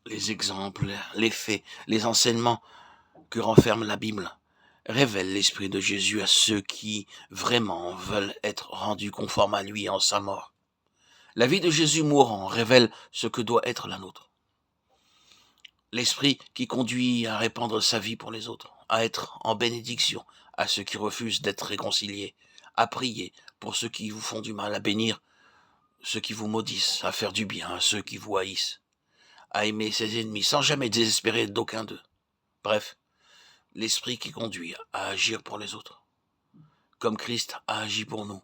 Les exemples, les faits, les enseignements que renferme la Bible révèlent l'esprit de Jésus à ceux qui vraiment veulent être rendus conformes à lui en sa mort. La vie de Jésus mourant révèle ce que doit être la nôtre. L'esprit qui conduit à répandre sa vie pour les autres, à être en bénédiction à ceux qui refusent d'être réconciliés, à prier pour ceux qui vous font du mal, à bénir ceux qui vous maudissent, à faire du bien à ceux qui vous haïssent, à aimer ses ennemis sans jamais désespérer d'aucun d'eux. Bref, l'esprit qui conduit à agir pour les autres, comme Christ a agi pour nous.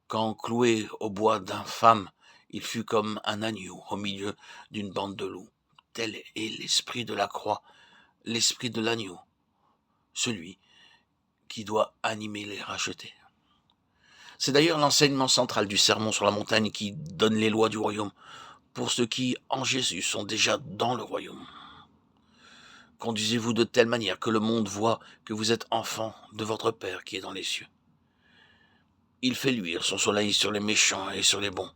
Quand cloué au bois d'infâme, il fut comme un agneau au milieu d'une bande de loups. Tel est l'esprit de la croix, l'esprit de l'agneau, celui qui doit animer les rachetés. C'est d'ailleurs l'enseignement central du sermon sur la montagne qui donne les lois du royaume pour ceux qui, en Jésus, sont déjà dans le royaume. Conduisez-vous de telle manière que le monde voit que vous êtes enfants de votre Père qui est dans les cieux. Il fait luire son soleil sur les méchants et sur les bons,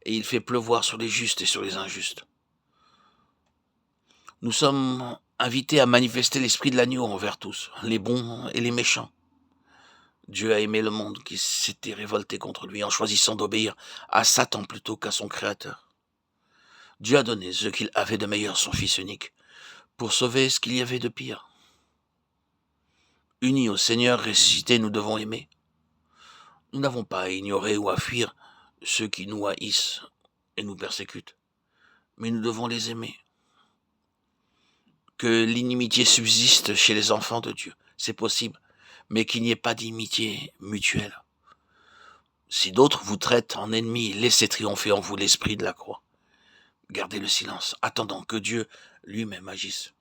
et il fait pleuvoir sur les justes et sur les injustes. Nous sommes invités à manifester l'esprit de l'agneau envers tous, les bons et les méchants. Dieu a aimé le monde qui s'était révolté contre lui en choisissant d'obéir à Satan plutôt qu'à son Créateur. Dieu a donné ce qu'il avait de meilleur, son Fils unique, pour sauver ce qu'il y avait de pire. Unis au Seigneur ressuscité, nous devons aimer. Nous n'avons pas à ignorer ou à fuir ceux qui nous haïssent et nous persécutent, mais nous devons les aimer. Que l'inimitié subsiste chez les enfants de Dieu, c'est possible, mais qu'il n'y ait pas d'inimitié mutuelle. Si d'autres vous traitent en ennemis, laissez triompher en vous l'esprit de la croix. Gardez le silence, attendant que Dieu lui-même agisse.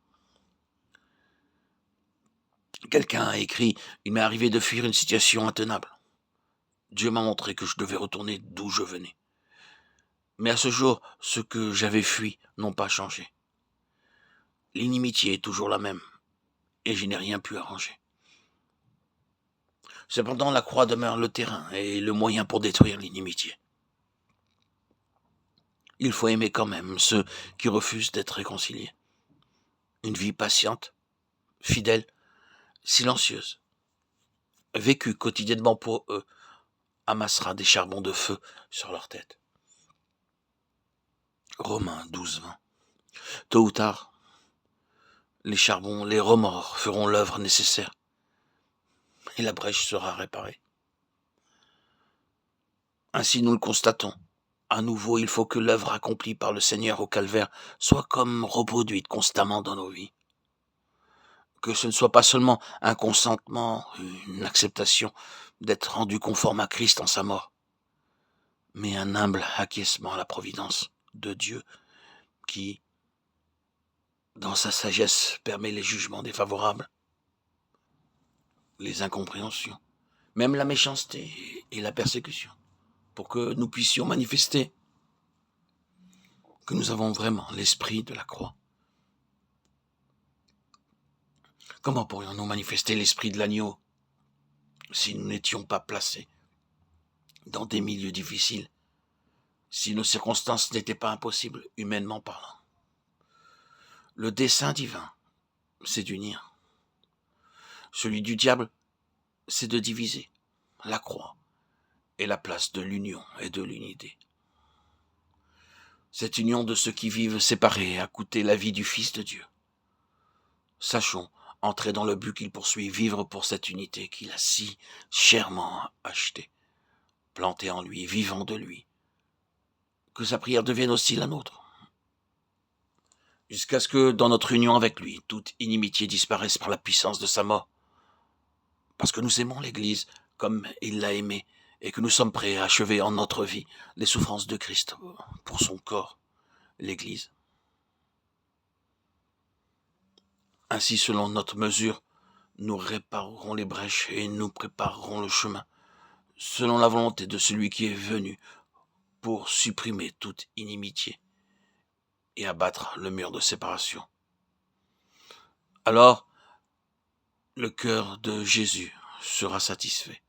Quelqu'un a écrit « Il m'est arrivé de fuir une situation intenable. Dieu m'a montré que je devais retourner d'où je venais. Mais à ce jour, ceux que j'avais fui n'ont pas changé. L'inimitié est toujours la même, et je n'ai rien pu arranger. Cependant, la croix demeure le terrain et le moyen pour détruire l'inimitié. Il faut aimer quand même ceux qui refusent d'être réconciliés. Une vie patiente, fidèle, silencieuse, vécue quotidiennement pour eux, amassera des charbons de feu sur leur tête. Romains 12:20. Tôt ou tard, les charbons, les remords feront l'œuvre nécessaire et la brèche sera réparée. Ainsi nous le constatons. À nouveau, il faut que l'œuvre accomplie par le Seigneur au calvaire soit comme reproduite constamment dans nos vies. Que ce ne soit pas seulement un consentement, une acceptation d'être rendu conforme à Christ en sa mort, mais un humble acquiescement à la providence de Dieu qui, dans sa sagesse, permet les jugements défavorables, les incompréhensions, même la méchanceté et la persécution, pour que nous puissions manifester que nous avons vraiment l'esprit de la croix. Comment pourrions-nous manifester l'esprit de l'agneau si nous n'étions pas placés dans des milieux difficiles, si nos circonstances n'étaient pas impossibles, humainement parlant? Le dessein divin, c'est d'unir. Celui du diable, c'est de diviser. La croix est la place de l'union et de l'unité. Cette union de ceux qui vivent séparés a coûté la vie du Fils de Dieu. Sachons entrer dans le but qu'il poursuit, vivre pour cette unité qu'il a si chèrement achetée, plantée en lui, vivant de lui. Que sa prière devienne aussi la nôtre. Jusqu'à ce que, dans notre union avec lui, toute inimitié disparaisse par la puissance de sa mort. Parce que nous aimons l'Église comme il l'a aimée, et que nous sommes prêts à achever en notre vie les souffrances de Christ pour son corps, l'Église. Ainsi, selon notre mesure, nous réparerons les brèches et nous préparerons le chemin, selon la volonté de celui qui est venu pour supprimer toute inimitié et abattre le mur de séparation. Alors, le cœur de Jésus sera satisfait.